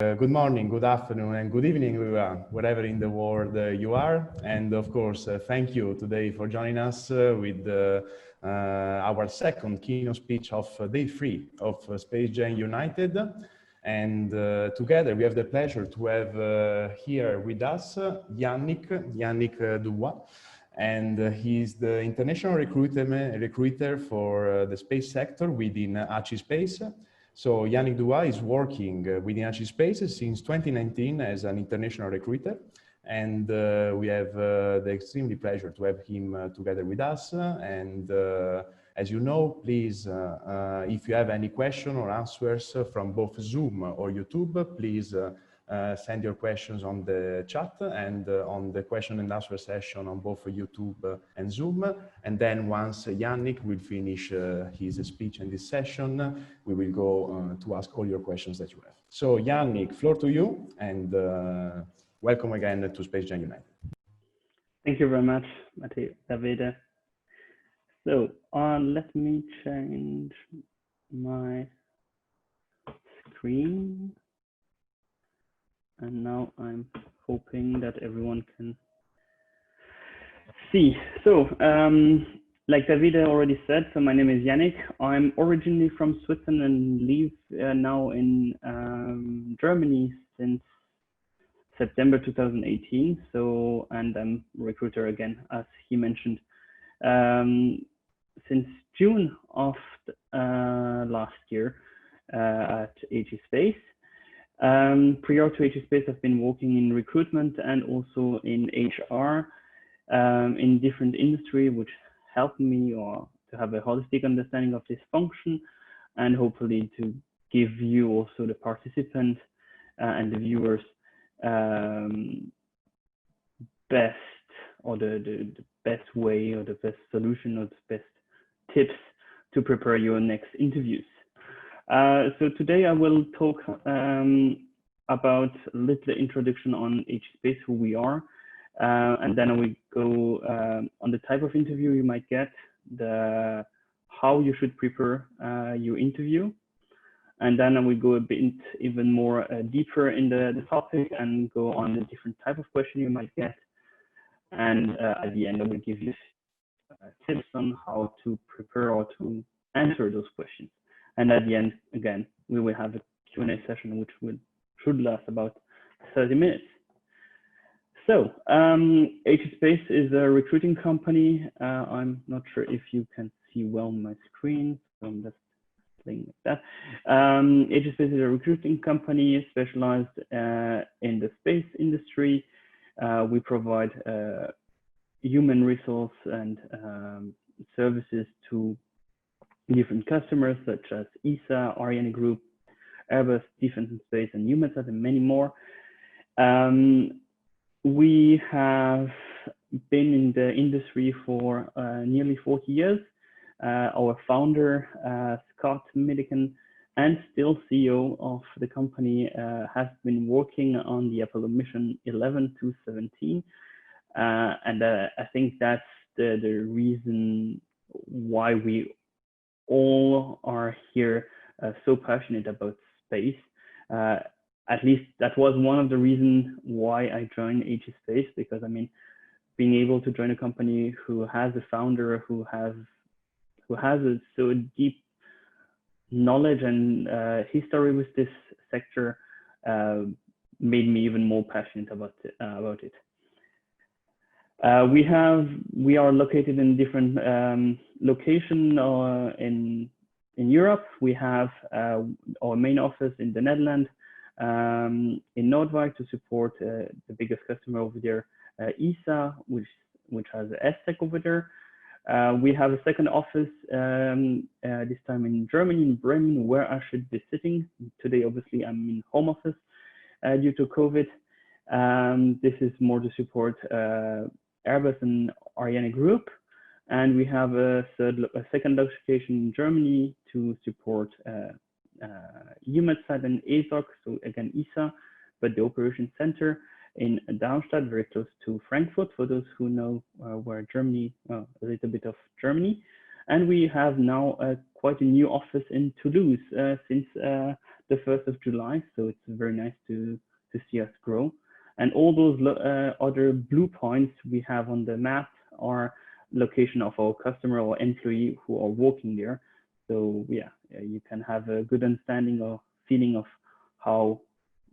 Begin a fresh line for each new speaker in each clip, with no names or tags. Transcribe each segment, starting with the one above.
Good morning, good afternoon, and good evening, everyone, wherever in the world you are. And of course, thank you today for joining us with our second keynote speech of day 3 of SpaceGen United. And together we have the pleasure to have here with us Yannik Dubois. And he's the international recruiter for the space sector within Space. So Yannik Dubois is working within Space since 2019 as an international recruiter. And we have the extremely pleasure to have him together with us. And as you know, please, if you have any question or answers from both Zoom or YouTube, please send your questions on the chat and on the question and answer session on both YouTube and Zoom. And then once Yannik will finish his speech in this session, we will go to ask all your questions that you have. So Yannik, floor to you, and welcome again to SpaceGen United.
Thank you very much, Davide. So let me change my screen. And now I'm hoping that everyone can see. So like Davide already said, so my name is Yannik. I'm originally from Switzerland and live now in Germany since September 2018. So, and I'm a recruiter again, as he mentioned, since June of last year at Space. Prior to Space, I've been working in recruitment and also in HR in different industry, which helped me to have a holistic understanding of this function, and hopefully to give you also the participants and the viewers best or the best way or the best solution or the best tips to prepare your next interviews. So today I will talk about a little introduction on Space, who we are, and then I will go on the type of interview you might get, how you should prepare your interview, and then I will go a bit even more deeper in the topic and go on the different type of question you might get, and at the end I will give you tips on how to prepare or to answer those questions. And at the end, again, we will have a Q&A session, which should last about 30 minutes. So, Space is a recruiting company. I'm not sure if you can see well my screen, so I'm just playing like that. Space is a recruiting company specialized in the space industry. We provide human resource and services to different customers such as ESA, Ariane Group, Airbus, Defense and Space, and EUMETSAT, and many more. We have been in the industry for nearly 40 years. Our founder, Scott Millican, and still CEO of the company, has been working on the Apollo mission 11 to 17. And I think that's the reason why we all are here so passionate about space. At least that was one of the reasons why I joined Space, because I mean, being able to join a company who has a founder who has a so deep knowledge and history with this sector made me even more passionate about it. We are located in different locations in Europe. We have our main office in the Netherlands, in Noordwijk, to support the biggest customer over there, ESA, which has a STEC over there. We have a second office this time in Germany, in Bremen, where I should be sitting today. Obviously, I'm in home office due to COVID. This is more to support Airbus and Ariane Group, and we have a second location in Germany to support EUMETSAT and ESOC, so again ESA, but the operation center in Darmstadt, very close to Frankfurt, for those who know where Germany, a little bit of Germany. And we have now quite a new office in Toulouse since the 1st of July, so it's very nice to see us grow. And all those other blue points we have on the map are location of our customer or employee who are working there. So yeah, you can have a good understanding or feeling of how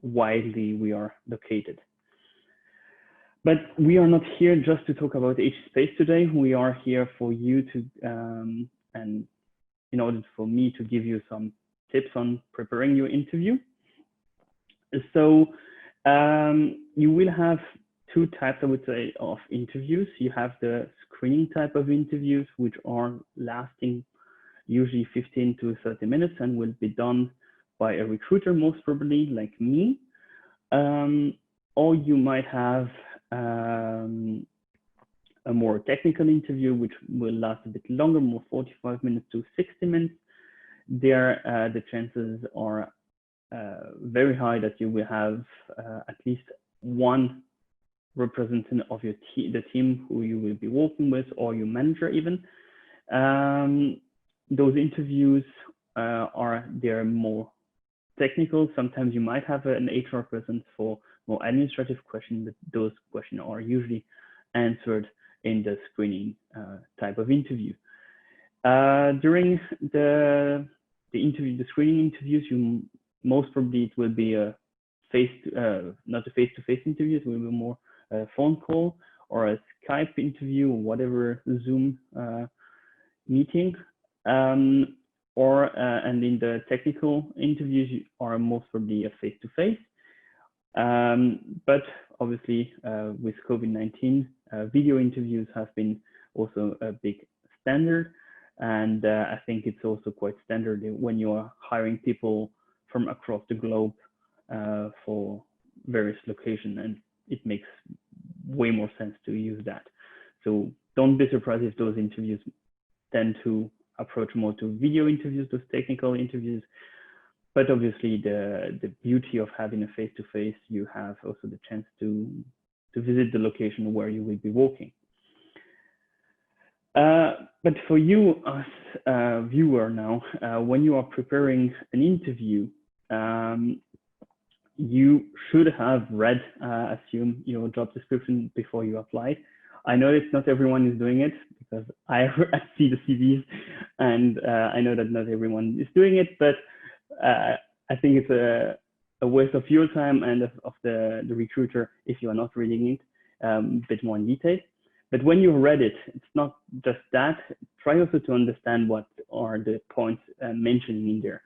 widely we are located. But we are not here just to talk about HSpace today. We are here for you to, and in order for me to give you some tips on preparing your interview. So you will have two types, I would say, of interviews. You have the screening type of interviews, which are lasting usually 15 to 30 minutes and will be done by a recruiter, most probably like me. Or you might have a more technical interview, which will last a bit longer, more 45 minutes to 60 minutes. There, the chances are very high that you will have at least one representative of your the team who you will be working with, or your manager even. Those interviews they're more technical. Sometimes you might have an HR person for more administrative questions, but those questions are usually answered in the screening type of interview. During the screening interviews, most probably it will be a not a face-to-face interview. It will be more a phone call or a Skype interview or whatever Zoom meeting. And in the technical interviews are most probably a face-to-face. But obviously with COVID-19, video interviews have been also a big standard. And I think it's also quite standard when you are hiring people from across the globe for various locations, and it makes way more sense to use that. So don't be surprised if those interviews tend to approach more to video interviews, those technical interviews. But obviously the beauty of having a face-to-face, you have also the chance to visit the location where you will be working. But for you as a viewer now, when you are preparing an interview, you should have read, assume, your job description before you apply. I know it's not everyone is doing it because I see the CVs, and I know that not everyone is doing it, but I think it's a waste of your time and of the recruiter if you are not reading it a bit more in detail. But when you've read it, it's not just that. Try also to understand what are the points mentioned in there.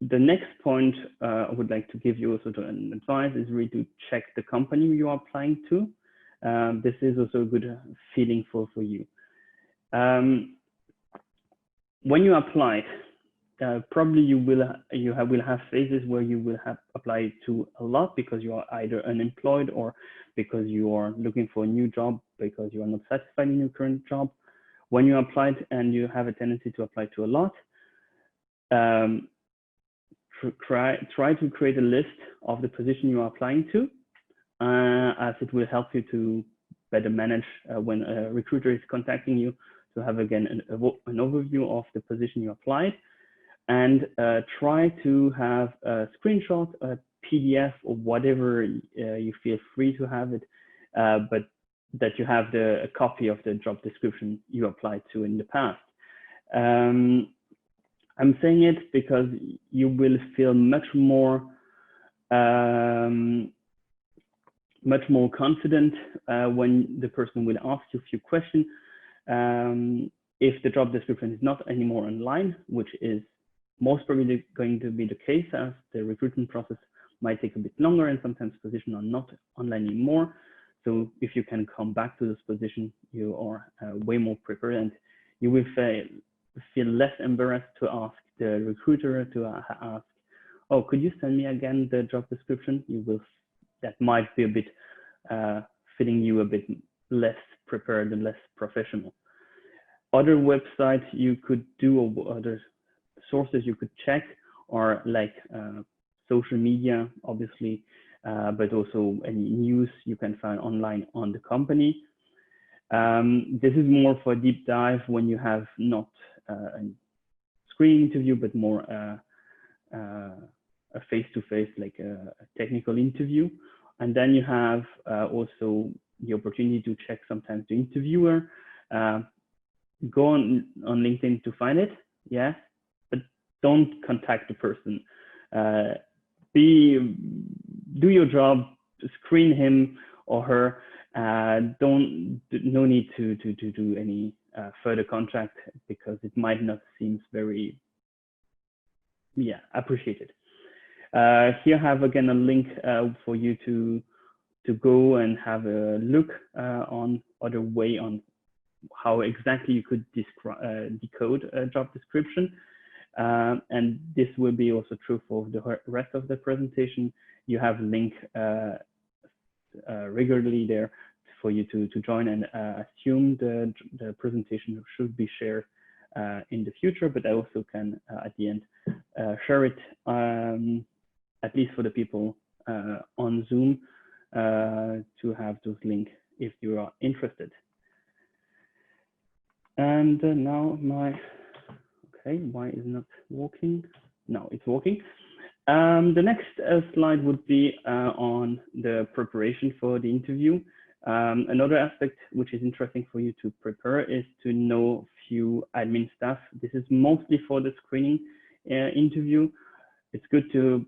The next point I would like to give you also to an advice is really to check the company you are applying to. This is also a good feeling for you. When you apply, probably you will have phases where you will have applied to a lot because you are either unemployed or because you are looking for a new job because you are not satisfied in your current job. When you applied and you have a tendency to apply to a lot, try to create a list of the position you are applying to, as it will help you to better manage when a recruiter is contacting you, to have again an overview of the position you applied, and try to have a screenshot, a PDF, or whatever you feel free to have it, but that you have a copy of the job description you applied to in the past. I'm saying it because you will feel much more confident when the person will ask you a few questions. If the job description is not anymore online, which is most probably going to be the case, as the recruitment process might take a bit longer and sometimes positions are not online anymore. So if you can come back to this position, you are way more prepared, and you will feel less embarrassed to ask the recruiter to ask, oh, could you send me again the job description? That might be a bit feeling you a bit less prepared and less professional. Other websites you could do, or other sources you could check, are like social media, obviously, but also any news you can find online on the company. This is more for a deep dive when you have not a screening interview, but more a face-to-face, like a technical interview. And then you have also the opportunity to check sometimes the interviewer. Go on LinkedIn to find it, yeah, but don't contact the person. Do your job, screen him or her. No need to do any further contact, because it might not seem very appreciated. Here I have again a link for you to go and have a look on other way on how exactly you could decode a job description. And this will be also true for the rest of the presentation. You have a link regularly there for you to join, and assume the presentation should be shared in the future, but I also can at the end share it, at least for the people on Zoom, to have those links if you are interested. And now why is it not working? No, it's working. The next slide would be on the preparation for the interview. Another aspect which is interesting for you to prepare is to know few admin stuff. This is mostly for the screening interview. It's good to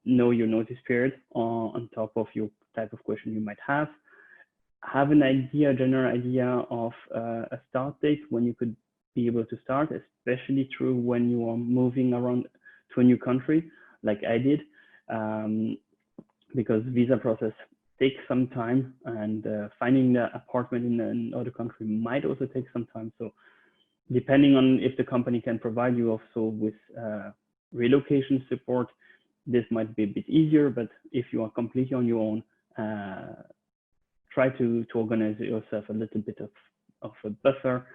know your notice period on top of your type of question you might have. Have an idea, general idea of a start date when you could be able to start, especially true when you are moving around to a new country, like I did, because visa process takes some time, and finding the apartment in another country might also take some time. So depending on if the company can provide you also with relocation support, this might be a bit easier. But if you are completely on your own, try to organize yourself a little bit of a buffer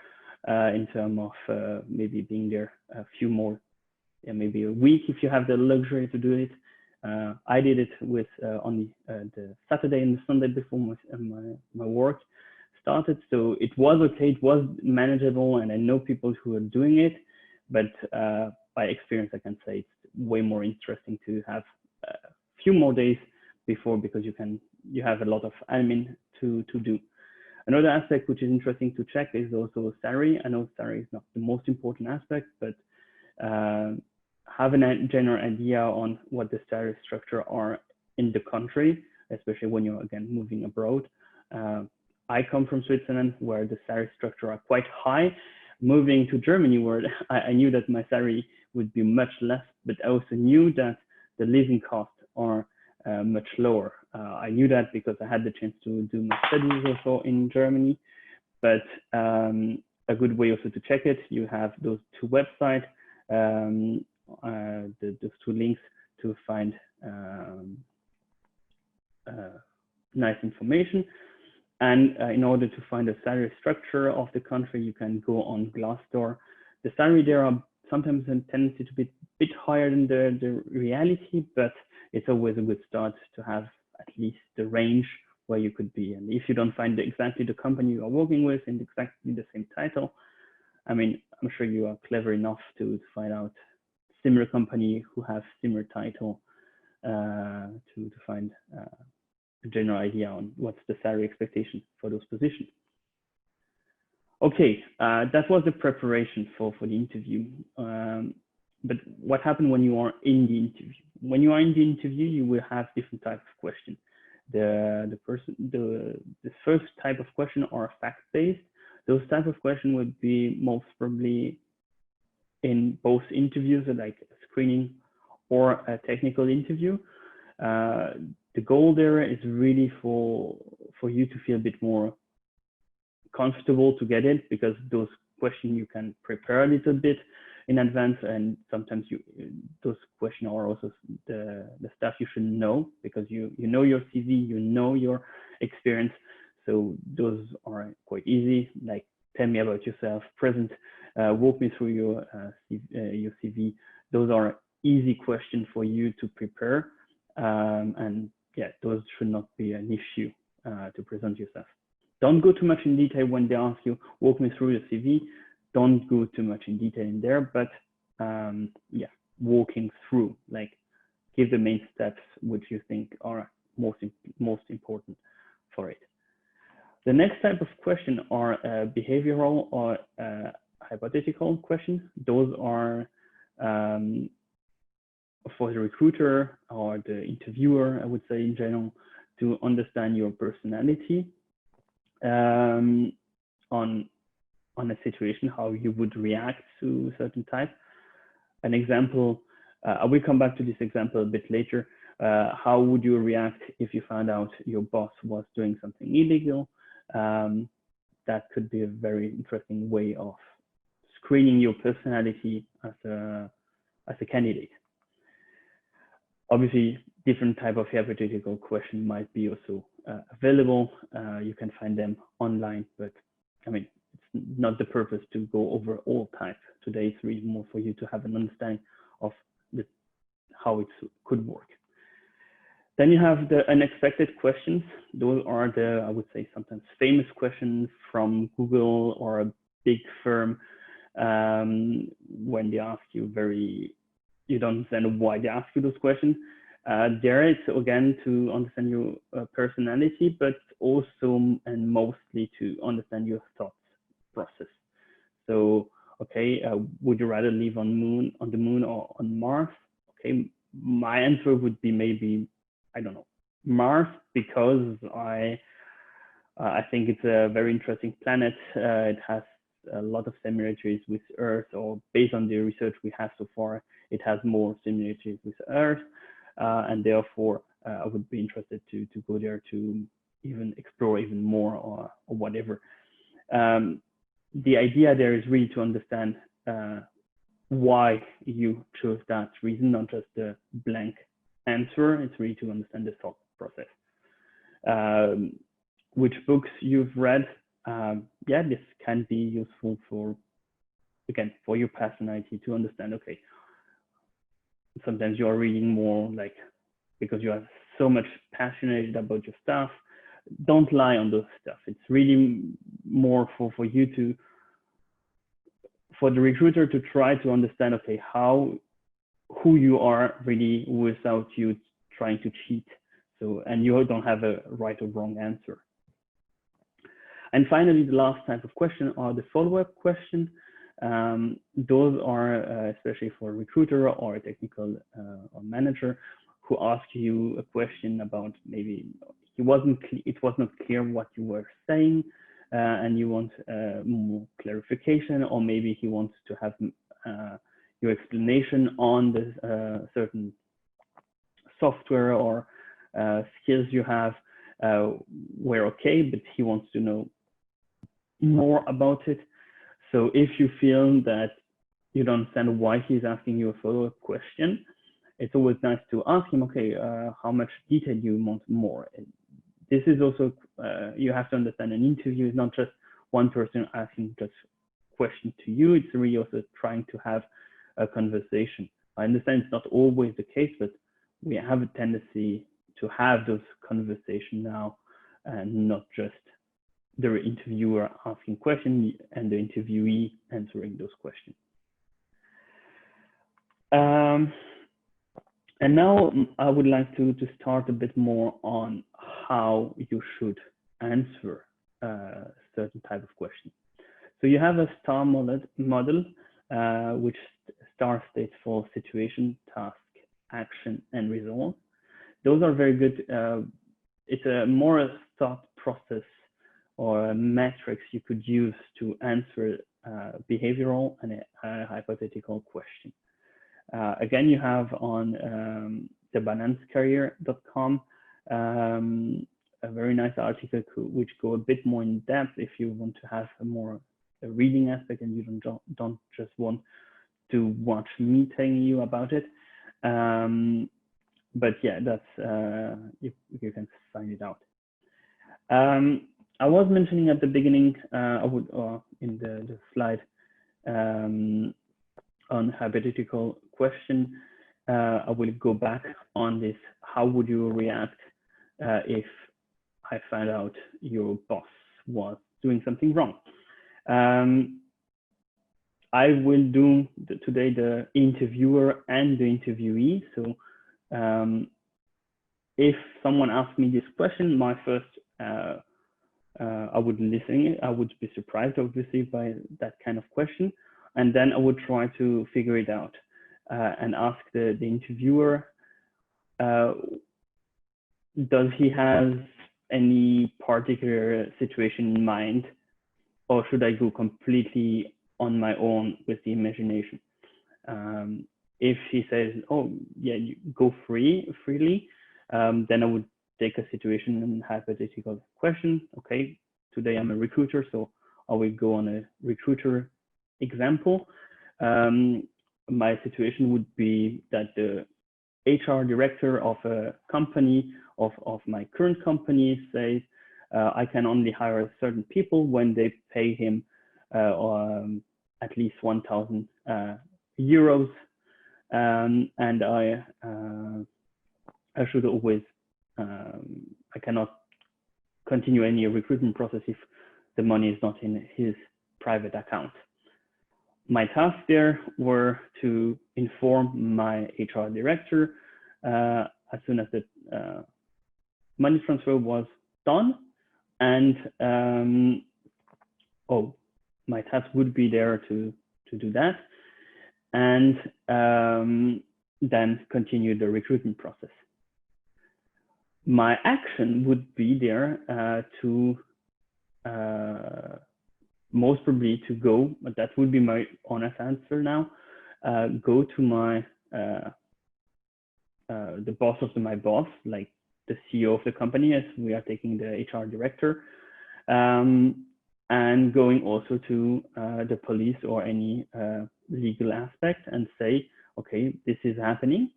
in terms of maybe being there a few more, maybe a week if you have the luxury to do it. I did it with only the Saturday and the Sunday before my work started, so it was okay, it was manageable, and I know people who are doing it. But by experience, I can say it's way more interesting to have a few more days before, because you have a lot of admin to do. Another aspect which is interesting to check is also salary. I know salary is not the most important aspect, but have a general idea on what the salary structure are in the country, especially when you're again moving abroad. I come from Switzerland, where the salary structure are quite high. Moving to Germany, where I knew that my salary would be much less, but I also knew that the living costs are much lower. I knew that because I had the chance to do my studies also in Germany. But a good way also to check it, you have those two websites, those two links to find nice information. And in order to find the salary structure of the country, you can go on Glassdoor. The salary there are sometimes a tendency to be a bit higher than the reality, but it's always a good start to have at least the range where you could be. And if you don't find exactly the company you are working with in exactly the same title, I mean, I'm sure you are clever enough to find out similar company who have similar title to find a general idea on what's the salary expectation for those positions. Okay, that was the preparation for the interview. But what happened when you are in the interview? When you are in the interview, you will have different types of questions. The first type of question are fact-based. Those type of questions would be most probably in both interviews, like a screening or a technical interview. The goal there is really for you to feel a bit more comfortable to get it, because those questions you can prepare a little bit in advance, and sometimes those questions are also the stuff you should know, because you know your CV, you know your experience. So those are quite easy, like tell me about yourself, present, walk me through your CV. Those are easy questions for you to prepare, and yeah, those should not be an issue to present yourself. Don't go too much in detail when they ask you, walk me through your CV. Don't go too much in detail in there, but yeah, walking through, like give the main steps which you think are most important for it. The next type of question are behavioral or hypothetical questions. Those are for the recruiter or the interviewer, I would say in general, to understand your personality on a situation, how you would react to a certain type. An example, I will come back to this example a bit later. How would you react if you found out your boss was doing something illegal? That could be a very interesting way of screening your personality as a candidate. Obviously, different type of hypothetical question might be also available. You can find them online, but I mean, it's not the purpose to go over all types. Today, it's really more for you to have an understanding of how it could work. Then you have the unexpected questions. Those are the, I would say, sometimes famous questions from Google or a big firm when they ask you you don't understand why they ask you those questions. There it's again to understand your personality, but also and mostly to understand your thoughts process. So, okay, would you rather live on the moon or on Mars? Okay, my answer would be maybe, I don't know, Mars, because I think it's a very interesting planet. It has a lot of similarities with Earth, or based on the research we have so far, it has more similarities with Earth, and therefore I would be interested to go there to even explore even more or whatever. The idea there is really to understand why you chose that reason, not just the blank answer. It's really to understand the thought process. Which books you've read? Yeah, this can be useful for your personality to understand. Okay, sometimes you are reading more like because you are so much passionate about your stuff. Don't lie on those stuff. It's really more for you to, for the recruiter to try to understand, okay, who you are really without you trying to cheat. So, and you don't have a right or wrong answer. And finally, the last type of question are the follow-up question. Those are especially for a recruiter or a technical or manager who ask you a question about maybe it was not clear what you were saying, and you want more clarification, or maybe he wants to have your explanation on the certain software or skills you have were okay, but he wants to know more about it. So if you feel that you don't understand why he's asking you a follow-up question, it's always nice to ask him, okay, how much detail do you want more? This is also, you have to understand an interview is not just one person asking just question to you, it's really also trying to have a conversation. I understand it's not always the case, but we have a tendency to have those conversations now and not just the interviewer asking questions and the interviewee answering those questions. And now I would like to start a bit more on how you should answer certain type of question. So you have a STAR model which STAR states for situation, task, action, and result. Those are very good. It's a more thought process or a metrics you could use to answer behavioral and a hypothetical question. Again, you have on thebalancecareer.com a very nice article which go a bit more in depth if you want to have a reading aspect and you don't just want to watch me telling you about it. But yeah, that's you can find it out. I was mentioning at the beginning, in the slide on hypothetical question, I will go back on this. How would you react if I found out your boss was doing something wrong? I will do today the interviewer and the interviewee. So if someone asks me this question, my first, I would listen. I would be surprised, obviously, by that kind of question. And then I would try to figure it out and ask the interviewer, does he have any particular situation in mind, or should I go completely on my own with the imagination? If he says, oh, yeah, you go freely, then I would take a situation and hypothetical question. Okay, today I'm a recruiter, so I will go on a recruiter example. My situation would be that the HR director of a company, of my current company, says, I can only hire certain people when they pay him at least 1,000 euros. And I should always, I cannot continue any recruitment process if the money is not in his private account. My tasks there were to inform my HR director as soon as the money transfer was done, and my task would be there to do that, and then continue the recruitment process. My action would be there to most probably to go, but that would be my honest answer now, go to my the boss of my boss, like the CEO of the company, as we are taking the HR director, and going also to the police or any legal aspect and say, okay, this is happening.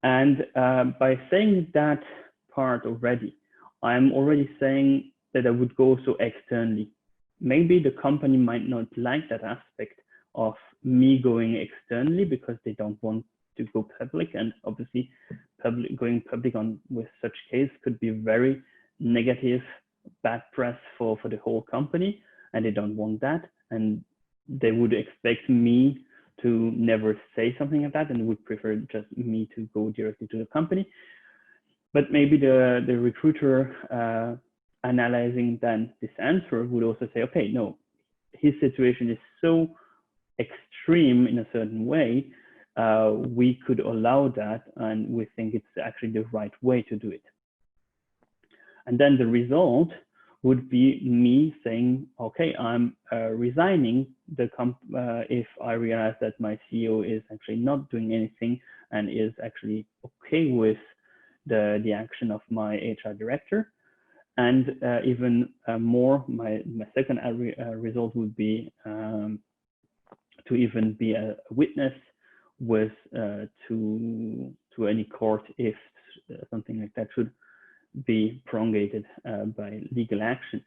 And by saying that part already, I'm already saying that I would go so externally. Maybe the company might not like that aspect of me going externally because they don't want to go public, and obviously going public with such case could be very negative, bad press for the whole company, and they don't want that, and they would expect me to never say something like that and would prefer just me to go directly to the company. But maybe the recruiter analyzing then this answer would also say, okay, no, his situation is so extreme in a certain way, we could allow that, and we think it's actually the right way to do it. And then the result would be me saying, okay, I'm resigning if I realize that my CEO is actually not doing anything and is actually okay with the action of my HR director. And even more, my second result would be to even be a witness with to any court if something like that should be prolongated by legal action.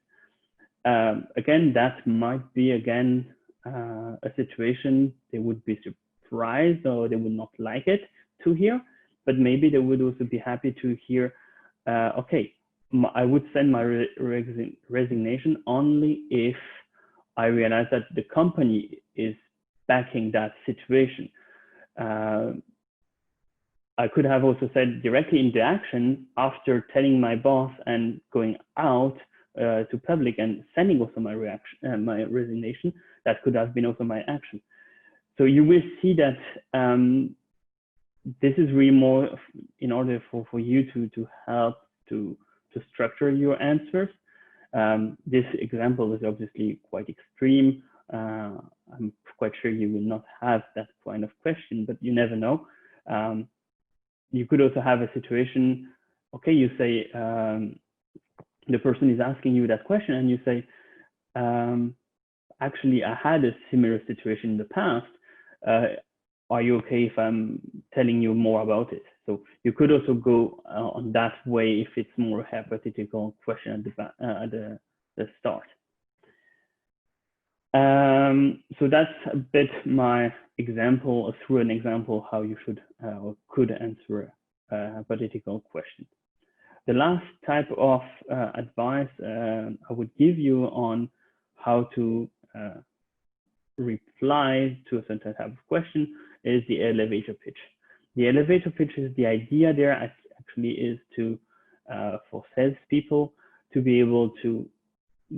Again, that might be a situation they would be surprised or they would not like it to hear, but maybe they would also be happy to hear, okay, I would send my resignation only if I realize that the company is backing that situation. I could have also said directly in the action after telling my boss and going out to public and sending also my resignation. That could have been also my action. So you will see that this is really more in order for you to help to structure your answers. This example is obviously quite extreme. I'm quite sure you will not have that kind of question, but you never know. You could also have a situation, okay, you say, the person is asking you that question and you say, actually, I had a similar situation in the past. Are you okay if I'm telling you more about it? So you could also go on that way if it's more hypothetical question at the start. So that's a bit my example, through an example, how you should or could answer a hypothetical question. The last type of advice I would give you on how to reply to a certain type of question is the elevator pitch. The elevator pitch is the idea there actually is to, for salespeople to be able to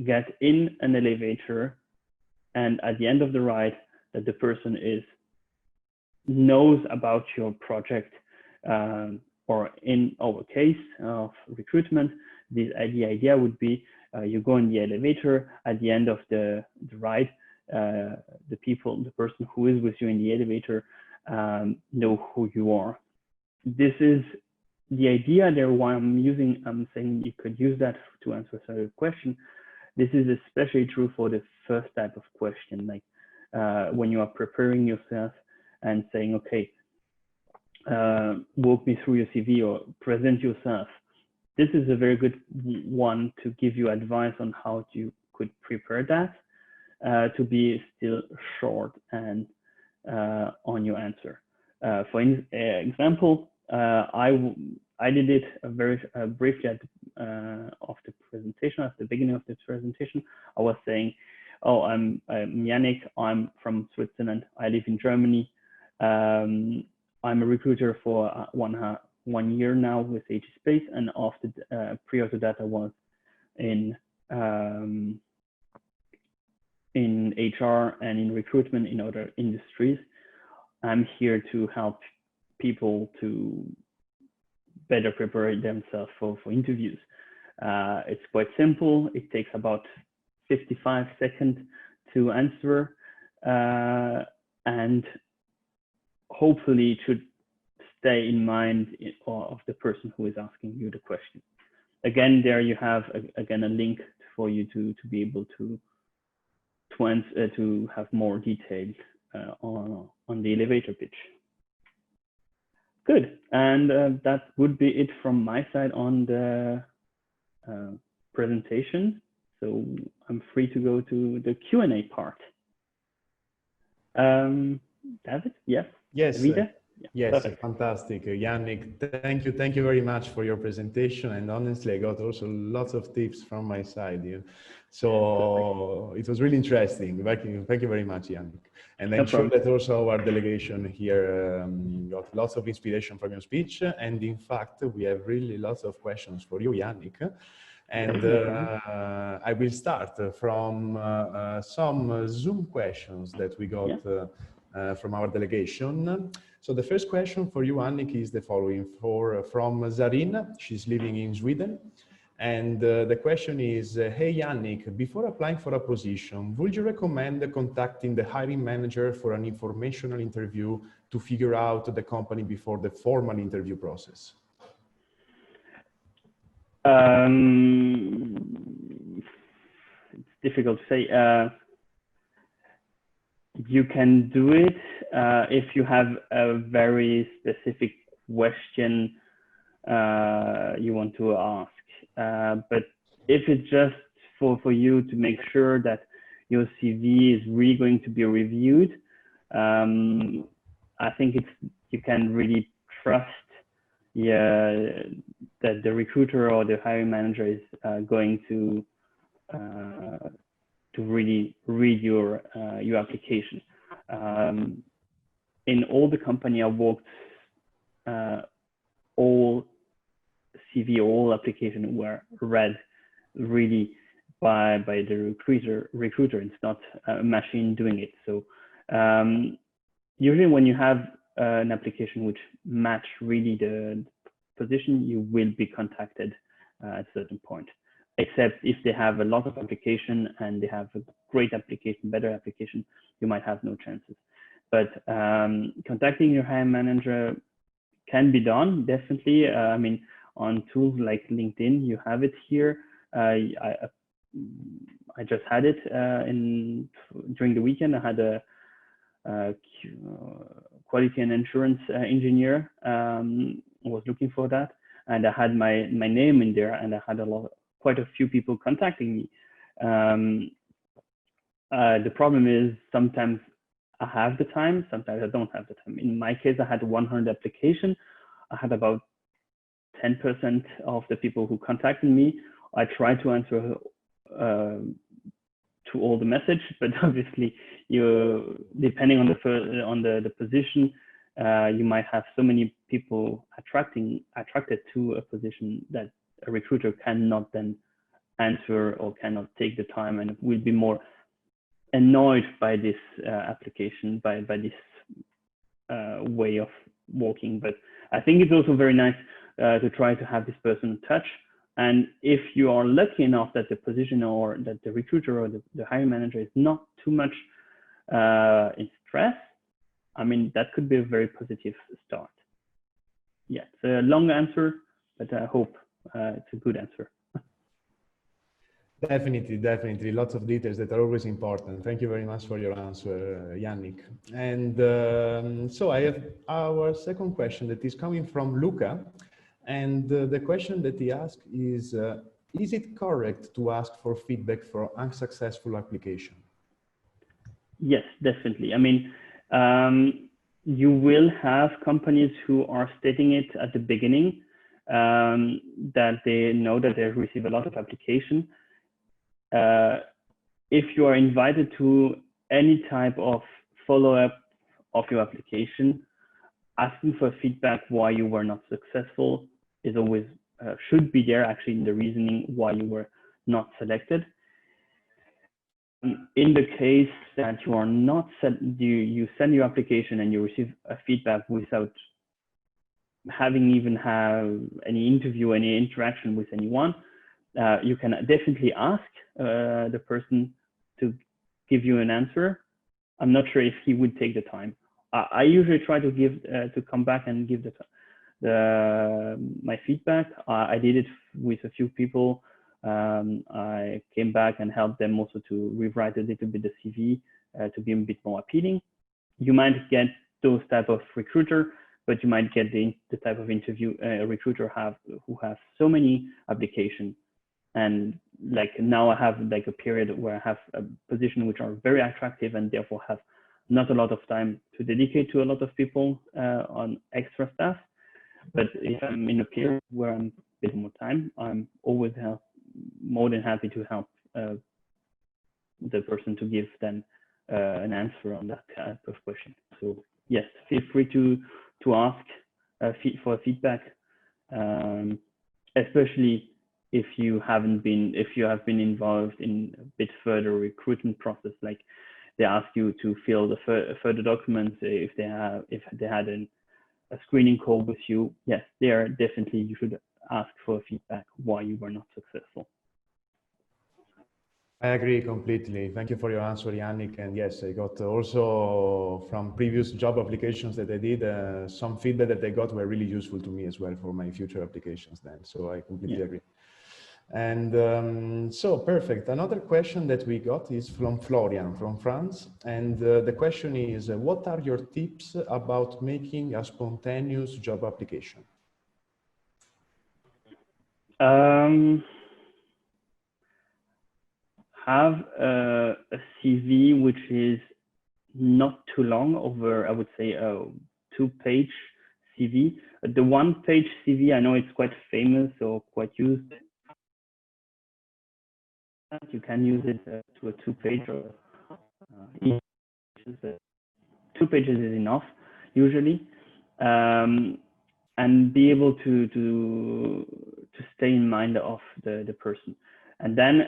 get in an elevator and at the end of the ride that the person knows about your project, or in our case of recruitment, the idea would be you go in the elevator at the end of the ride, the person who is with you in the elevator know who you are. This is the idea there. Why I'm saying you could use that to answer a certain question. This is especially true for the first type of question, like when you are preparing yourself and saying, okay, walk me through your CV or present yourself. This is a very good one to give you advice on how you could prepare that to be still short and on your answer. For example, I did it very briefly at of the presentation. At the beginning of the presentation, I was saying, "Oh, I'm Yannik. I'm from Switzerland. I live in Germany. I'm a recruiter for 1 year now with AG Space, and after prior to that, I was in HR and in recruitment in other industries. I'm here to help people to better prepare themselves for interviews. It's quite simple. It takes about 55 seconds to answer, and hopefully it should stay in mind of the person who is asking you the question. Again, there you have again a link for you to be able to have more details on the elevator pitch. Good, and that would be it from my side on the presentation. So I'm free to go to the Q&A part. David, yes?
Yes.
Davide? Yeah,
yes,
perfect.
fantastic. Yannik, thank you very much for your presentation. And honestly, I got also lots of tips from my side. So it was really interesting. Thank you very much, Yannik. And I'm sure that also our delegation here got lots of inspiration from your speech. And in fact, we have really lots of questions for you, Yannik. And I will start from some Zoom questions that we got from our delegation. So the first question for you, Yannik, is the following from Zarina. She's living in Sweden. And the question is, hey, Yannik, before applying for a position, would you recommend contacting the hiring manager for an informational interview to figure out the company before the formal interview process?
It's difficult to say. You can do it if you have a very specific question you want to ask. But if it's just for you to make sure that your CV is really going to be reviewed, I think you can really trust that the recruiter or the hiring manager is going to really read your application. In all the company I worked, all CV, all application were read really by the recruiter. It's not a machine doing it. So usually when you have an application which match really the position, you will be contacted at a certain point. Except if they have a lot of application and they have a great application, better application, you might have no chances. But contacting your hiring manager can be done, definitely. I mean, on tools like LinkedIn, you have it here. I just had it during the weekend. I had a quality and insurance engineer. I was looking for that, and I had my name in there, and I had quite a few people contacting me. The problem is sometimes I have the time, sometimes I don't have the time. In my case, I had 100 applications. I had about 10% of the people who contacted me. I tried to answer to all the message, but obviously you, depending on the position, you might have so many people attracted to a position that a recruiter cannot then answer or cannot take the time, and will be more annoyed by this application, by this way of working. But I think it's also very nice to try to have this person in touch. And if you are lucky enough that the position or that the recruiter or the hiring manager is not too much in stress, I mean, that could be a very positive start. Yeah, it's a long answer, but I hope it's a good answer.
Definitely, definitely. Lots of details that are always important. Thank you very much for your answer, Yannik. And so I have our second question that is coming from Luca. And the question that he asked is it correct to ask for feedback for unsuccessful application?
Yes, definitely. I mean, you will have companies who are stating it at the beginning, that they know that they receive a lot of application. If you are invited to any type of follow-up of your application, asking for feedback why you were not successful is always, should be there actually in the reasoning why you were not selected. In the case that you are not you send your application and you receive a feedback without having even have any interview, any interaction with anyone, you can definitely ask the person to give you an answer. I'm not sure if he would take the time. I usually try to give to come back and give my feedback. I did it with a few people. I came back and helped them also to rewrite a little bit the CV to be a bit more appealing. You might get those type of recruiter, but you might get the type of interview recruiter who have so many applications. And like now I have like a period where I have a position which are very attractive and therefore have not a lot of time to dedicate to a lot of people on extra staff. But if I'm in a period where I'm a bit more time, I'm always more than happy to help the person to give them an answer on that type of question. So yes, feel free to ask for feedback, especially if you have been involved in a bit further recruitment process, like they ask you to fill the further documents if they had a screening call with you. Yes, there definitely you should ask for feedback why you were not successful.
I agree completely. Thank you for your answer, Yannik. And yes, I got also from previous job applications that I did, some feedback that I got were really useful to me as well for my future applications then. So I completely agree. And so perfect. Another question that we got is from Florian from France. And the question is, what are your tips about making a spontaneous job application?
Have a CV which is not too long, over I would say a 2-page CV. The 1-page CV, I know it's quite famous or quite used. You can use it to a 2-page or 2 pages is enough usually, and be able to stay in mind of the person. And then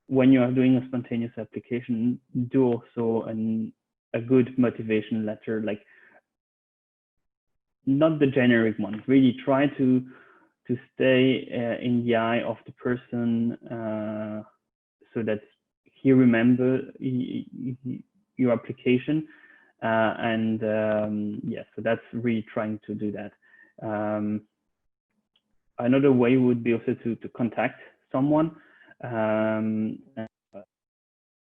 when you are doing a spontaneous application, do also a good motivation letter, like not the generic one. Really try to stay in the eye of the person so that he remembers your application. Yeah, so that's really trying to do that. Another way would be also to contact someone,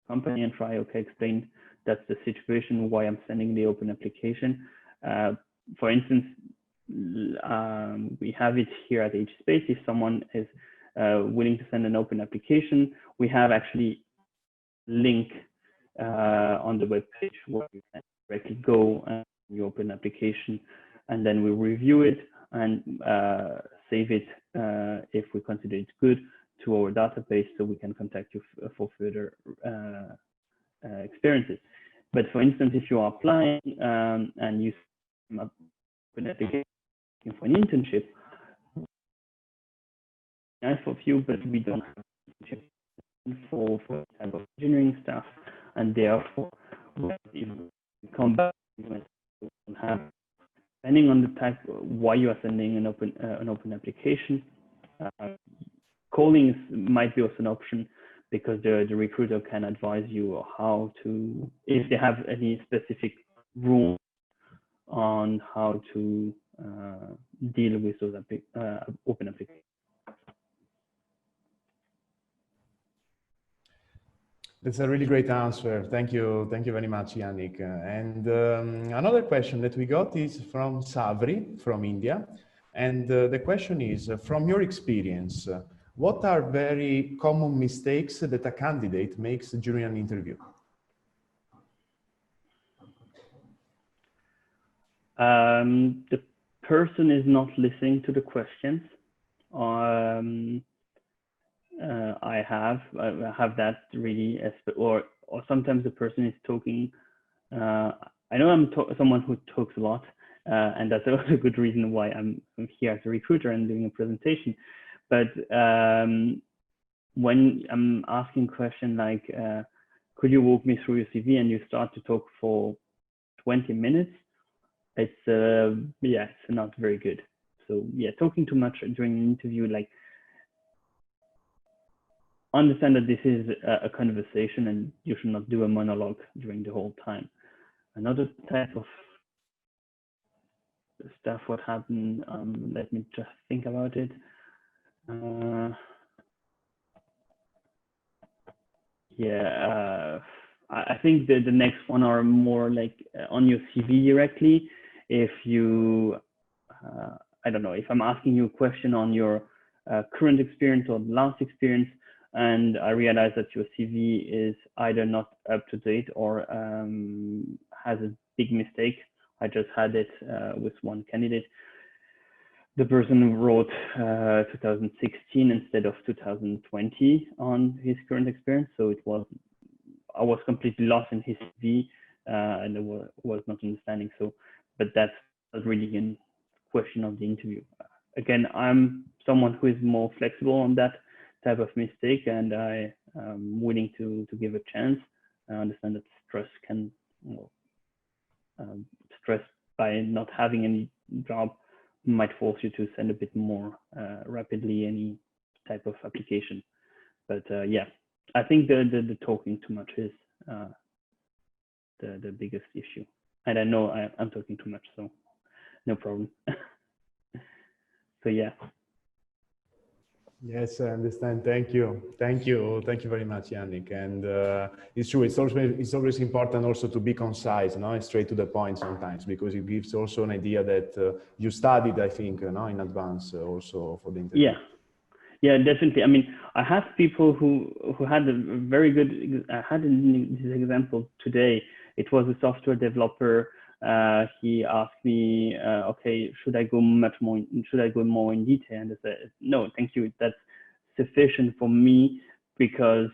company, and try, okay, explain that's the situation, why I'm sending the open application. For instance, we have it here at HSpace. If someone is willing to send an open application, we have actually link on the web page where you can directly go and you open application, and then we review it and save it if we consider it good to our database so we can contact you for further experiences. But for instance, if you are applying and you an application for an internship, nice of you, but we don't have for type of engineering staff, and therefore when you come back, you have, depending on the type why you are sending an open application, calling might be also an option, because the recruiter can advise you how to, if they have any specific rules on how to deal with those open applications.
That's a really great answer. Thank you very much, Yannik. And another question that we got is from Savri from India. And the question is, from your experience, what are very common mistakes that a candidate makes during an interview?
The person is not listening to the questions. I have that really, or sometimes the person is talking. I know I'm someone who talks a lot, and that's also a good reason why I'm here as a recruiter and doing a presentation. But when I'm asking a question like, could you walk me through your CV, and you start to talk for 20 minutes, it's it's not very good. So yeah, talking too much during an interview, like, understand that this is a conversation and you should not do a monologue during the whole time. Another type of stuff, what happened, let me just think about it. I think the next one are more like on your CV directly. If you, I don't know, if I'm asking you a question on your current experience or last experience, and I realize that your CV is either not up to date or has a big mistake. I just had it with one candidate. The person wrote 2016 instead of 2020 on his current experience. So I was completely lost in his CV and I was not understanding. So, but that's really a question of the interview. Again, I'm someone who is more flexible on that type of mistake, and I am willing to give a chance. I understand that stress can, stress by not having any job might force you to send a bit more rapidly any type of application. But yeah, I think the talking too much is the biggest issue. And I know I'm talking too much, so no problem. So yeah.
Yes, I understand. Thank you very much, Yannik. And it's true. It's always important also to be concise, no, straight to the point sometimes, because it gives also an idea that you studied, I think, no, in advance also for the interview.
Yeah, definitely. I mean, I have people who had a very good. I had this example today. It was a software developer. He asked me, okay, should I go more in detail? And I said, no, thank you. That's sufficient for me, because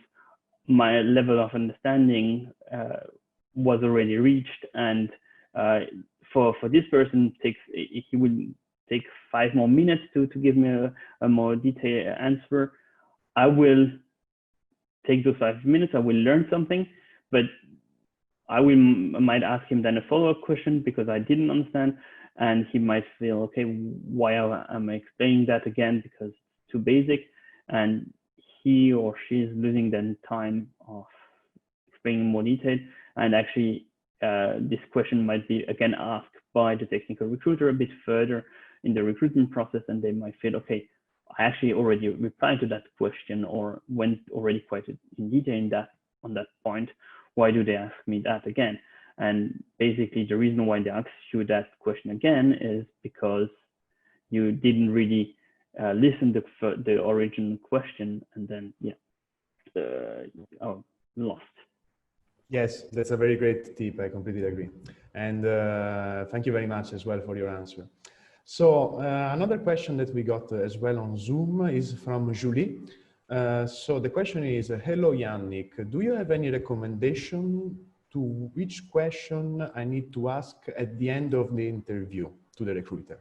my level of understanding was already reached. And for this person, he would take 5 more minutes to give me a more detailed answer. I will take those 5 minutes. I will learn something, but I might ask him then a follow-up question because I didn't understand, and he might feel, okay, why am I explaining that again, because it's too basic, and he or she is losing then time of explaining more detail. And actually this question might be again asked by the technical recruiter a bit further in the recruitment process, and they might feel, okay, I actually already replied to that question or went already quite in detail on that point. Why do they ask me that again? And basically the reason why they ask you that question again is because you didn't really listen to the original question, and then lost.
Yes, that's a very great tip. I completely agree. And thank you very much as well for your answer. So another question that we got as well on Zoom is from Julie. So the question is, hello Yannik, do you have any recommendation to which question I need to ask at the end of the interview to the recruiter?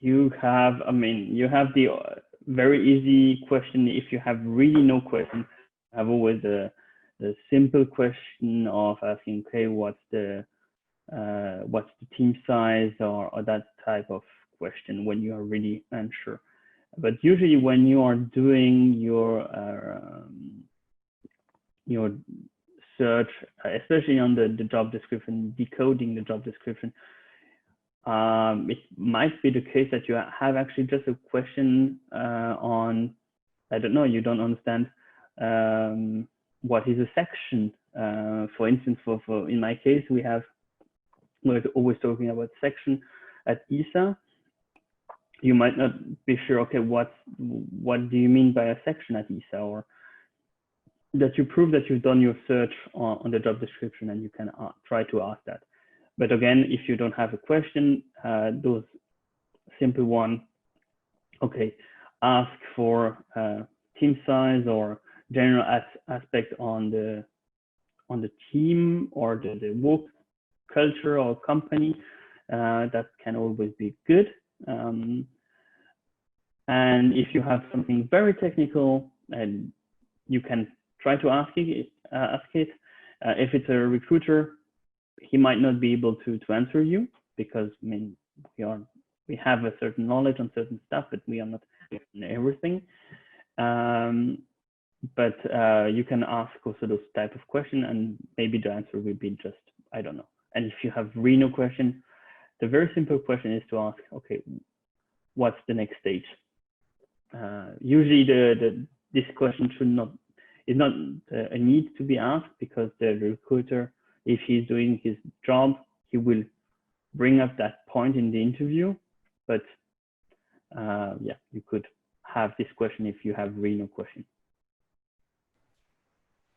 You have, you have the very easy question. If you have really no question, I have always the simple question of asking, okay, what's the team size, or that type of question when you are really unsure. But usually when you are doing your search, especially on the job description, decoding the job description, it might be the case that you have actually just a question on, I don't know, you don't understand what is a section. For instance, for in my case, we're always talking about section at ESA. You might not be sure, okay, what do you mean by a section at ESA, or that you prove that you've done your search on the job description, and you can try to ask that. But again, if you don't have a question, those simple one, okay, ask for team size or general aspect on the team or the work culture or company. That can always be good. And if you have something very technical, and you can try to ask it. If it's a recruiter, he might not be able to answer you, because we have a certain knowledge on certain stuff, but we are not in everything. But you can ask also those type of questions, and maybe the answer will be just, I don't know. And if you have really no question, the very simple question is to ask, okay, what's the next stage? Usually this question is not a need to be asked, because the recruiter, if he's doing his job, he will bring up that point in the interview. But yeah, you could have this question if you have really no question.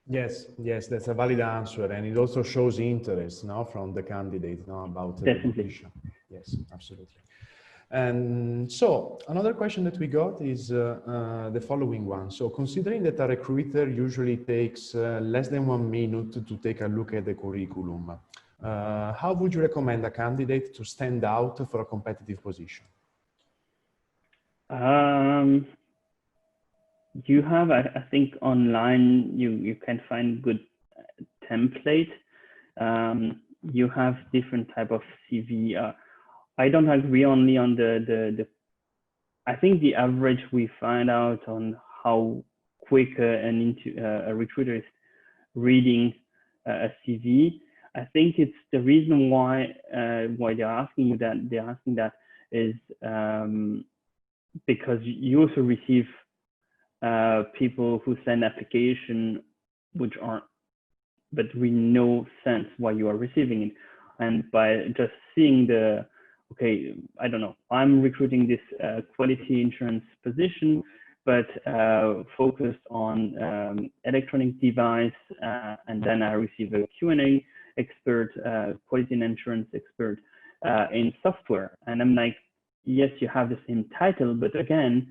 Yes, that's a valid answer, and it also shows interest from the candidate about the position. Yes, absolutely. And so another question that we got is the following one. So considering that a recruiter usually takes less than 1 minute to take a look at the curriculum, how would you recommend a candidate to stand out for a competitive position?
You have, I think online, you can find good template. You have different type of CV. I don't agree only on I think the average we find out on how quick a recruiter is reading a CV. I think it's the reason why they're asking that is because you also receive people who send application which aren't, but we know sense why you are receiving it. And by just seeing okay, I don't know, I'm recruiting this quality insurance position, but focused on electronic device, and then I receive a Q&A expert, quality and insurance expert in software. And I'm like, yes, you have the same title, but again,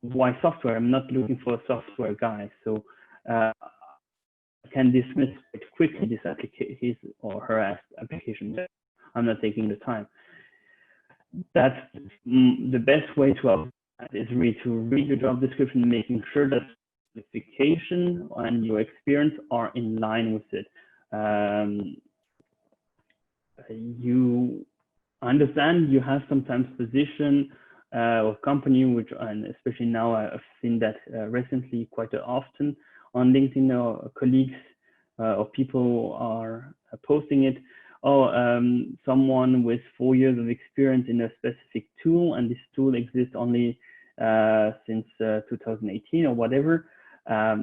why software? I'm not looking for a software guy. So I can dismiss quite quickly this application, his or her application. I'm not taking the time. That's the best way to avoid that, is really to read the job description, making sure that qualification and your experience are in line with it. You understand you have sometimes position or company, which, and especially now I've seen that recently quite often on LinkedIn, or colleagues or people are posting it. Someone with 4 years of experience in a specific tool, and this tool exists only since 2018 or whatever.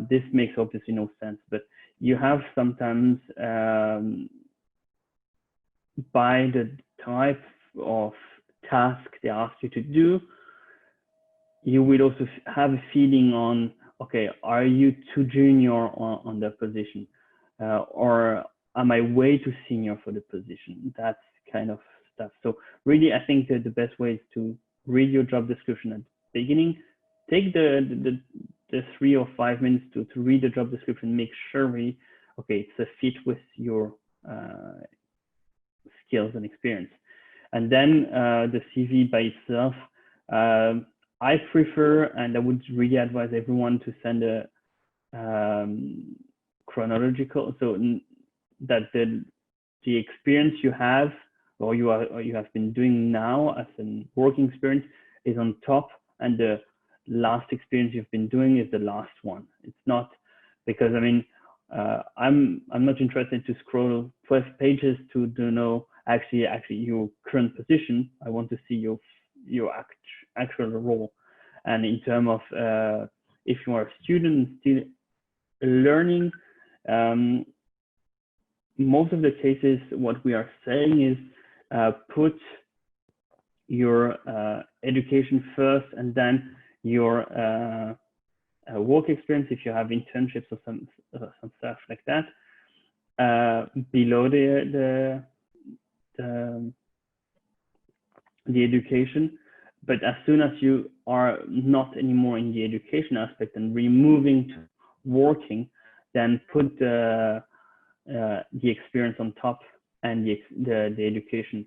This makes obviously no sense, but you have sometimes by the type of task they ask you to do, you will also have a feeling on, okay, are you too junior on that position, or am I way too senior for the position? That's kind of stuff. So really, I think that the best way is to read your job description at the beginning. Take the 3 or 5 minutes to read the job description, make sure okay, it's a fit with your skills and experience. And then the CV by itself, I prefer, and I would really advise everyone to send a chronological, so that the experience you have or you have been doing now as a working experience is on top, and the last experience you've been doing is the last one. It's not, because I mean, I'm not interested to scroll 12 pages to know actually your current position. I want to see your actual role. And in terms of if you are a student still learning, most of the cases what we are saying is put your education first, and then your work experience, if you have internships or some stuff like that, below the education. But as soon as you are not anymore in the education aspect and removing to working, then put the experience on top, and the education.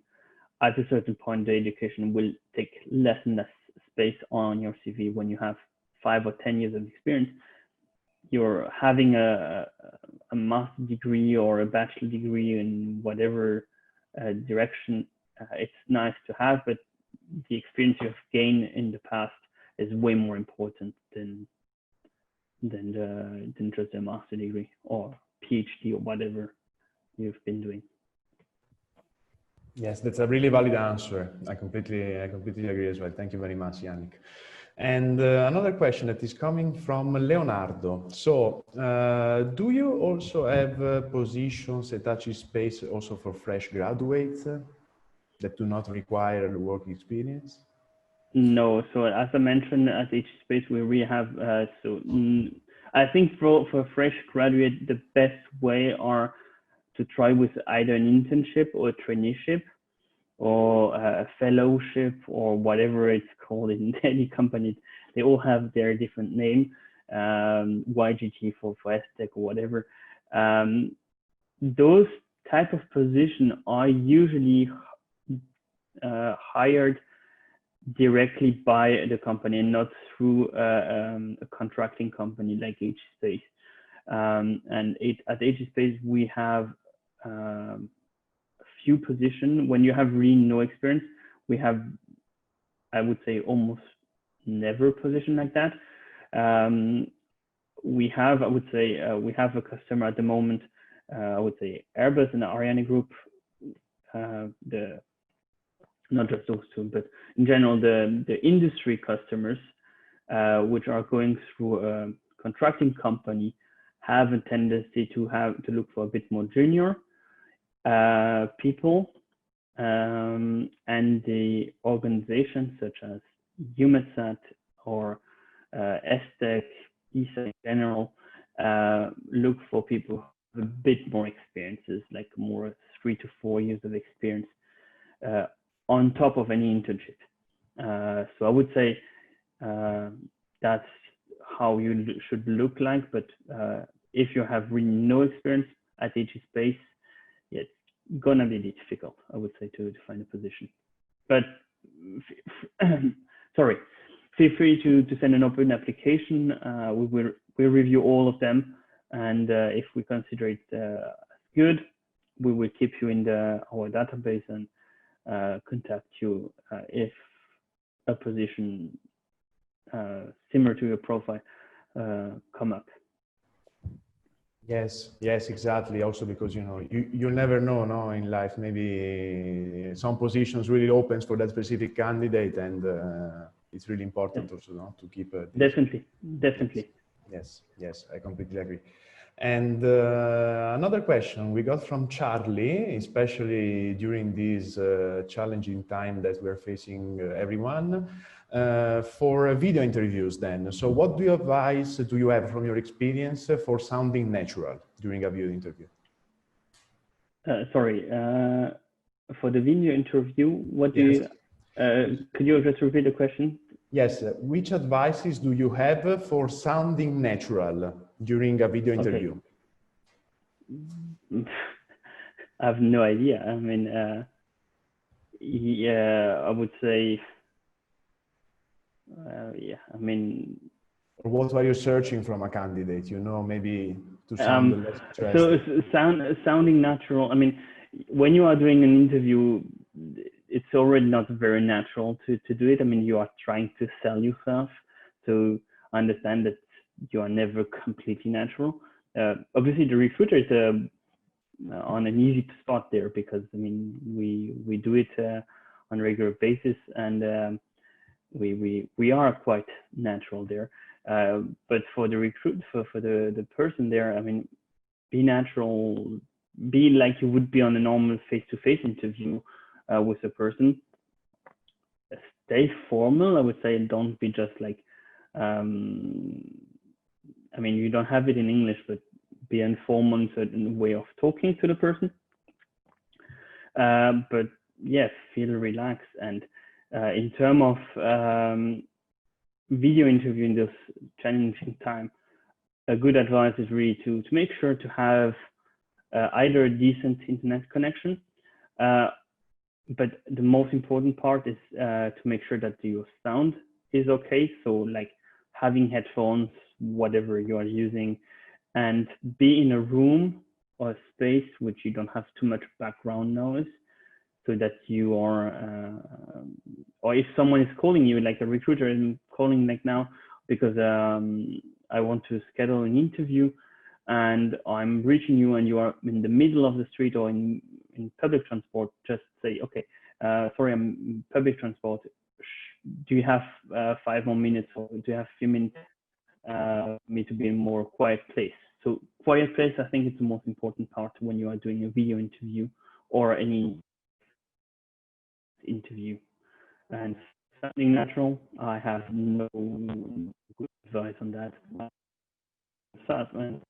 At a certain point, the education will take less and less space on your CV. When you have 5 or 10 years of experience, you're having a master degree or a bachelor degree in whatever direction. It's nice to have, but the experience you have gained in the past is way more important than just a master degree or PhD or whatever you've been doing.
Yes, that's a really valid answer. I completely agree as well. Thank you very much, Yannik. And another question that is coming from Leonardo. So, do you also have positions at HSpace also for fresh graduates that do not require work experience?
No. So as I mentioned, at HSpace, we really have, I think for fresh graduate, the best way are to try with either an internship or a traineeship or a fellowship or whatever it's called in any company. They all have their different name, YGT for STEC or whatever. Those type of positions are usually hired directly by the company and not through a contracting company like HSpace. And at HSpace, we have a few positions. When you have really no experience, we have, I would say, almost never position like that. We have, I would say, we have a customer at the moment, I would say Airbus and the Ariane Group, not just those two, but in general, the industry customers, which are going through a contracting company, have a tendency to look for a bit more junior people, and the organizations such as EUMETSAT or STEC, ESA in general, look for people with a bit more experiences, like more 3 to 4 years of experience on top of any internship. So I would say that's how you should look like. But if you have really no experience at HSpace, it's gonna be difficult, I would say, to find a position. But sorry, feel free to send an open application. We'll review all of them, and if we consider it good, we will keep you in our database and contact you if a position similar to your profile come up.
Yes, exactly. Also because, you know, you never know, no, in life, maybe some positions really opens for that specific candidate, and it's really important also, no, to keep
definitely.
Yes, I completely agree. And another question we got from Charlie, especially during this challenging time that we're facing, everyone, for video interviews then. So what advice do you have from your experience for sounding natural during a video interview?
Sorry, for the video interview, what do
Yes.
you, could you just repeat the question?
Yes. Which advices do you have for sounding natural during a video interview?
Okay. I have no idea. I mean, yeah, I would say, yeah, I mean,
Or what are you searching from a candidate? You know, maybe to sound less stressed.
so sounding natural. I mean, when you are doing an interview, it's already not very natural to do it. I mean, you are trying to sell yourself, so I understand that you are never completely natural. Obviously, the recruiter is on an easy spot there, because I mean, we do it on a regular basis, and we are quite natural there. But for the recruit, for the person there, I mean, be natural, be like you would be on a normal face-to-face interview with a person. Stay formal, I would say. Don't be just like, I mean, you don't have it in English, but be informal in a certain way of talking to the person. But yes, feel relaxed. And in terms of video interview in this challenging time, a good advice is really to make sure to have either a decent internet connection, but the most important part is to make sure that your sound is okay. So like having headphones, whatever you are using, and be in a room or a space which you don't have too much background noise, so that you are, or if someone is calling you, like a recruiter is calling like now, because I want to schedule an interview and I'm reaching you and you are in the middle of the street or in public transport, just say, okay, sorry, I'm in public transport. Do you have 5 more minutes, or do you have a few minutes me to be in a more quiet place? So quiet place, I think it's the most important part when you are doing a video interview or any interview. And sounding natural, I have no good advice on that. Sad, man.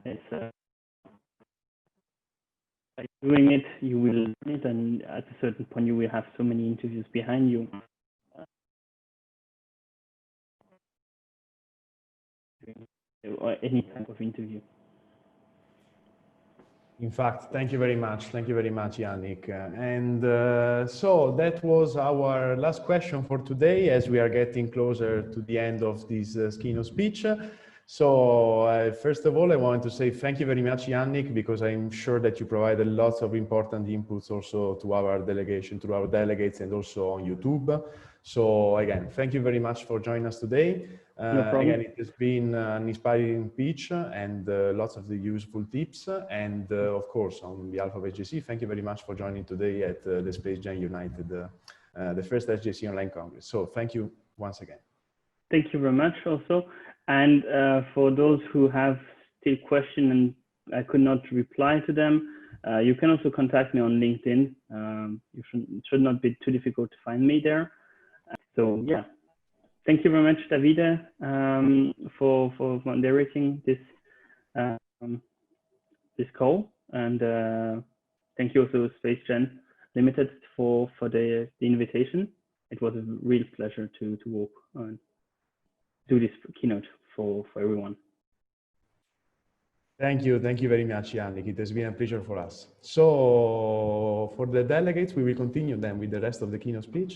It's by doing it, you will learn it, and at a certain point, you will have so many interviews behind you. Or any type of interview.
In fact, thank you very much. Thank you very much, Yannik. And so that was our last question for today, as we are getting closer to the end of this keynote speech. So first of all, I want to say thank you very much, Yannik, because I'm sure that you provided lots of important inputs also to our delegation, to our delegates, and also on YouTube. So again, thank you very much for joining us today.
No problem.
Again, it has been an inspiring pitch and lots of the useful tips. And of course, on behalf of SJC, thank you very much for joining today at the SpaceGen United, the first SJC Online Congress. So thank you once again.
Thank you very much also. And for those who have still questions and I could not reply to them, you can also contact me on LinkedIn. It should not be too difficult to find me there. So yeah, thank you very much, Davide, for moderating this this call, and thank you also SpaceGen Limited for the invitation. It was a real pleasure to walk and do this keynote for everyone.
Thank you very much, Yannik. It has been a pleasure for us. So for the delegates, we will continue then with the rest of the keynote speech.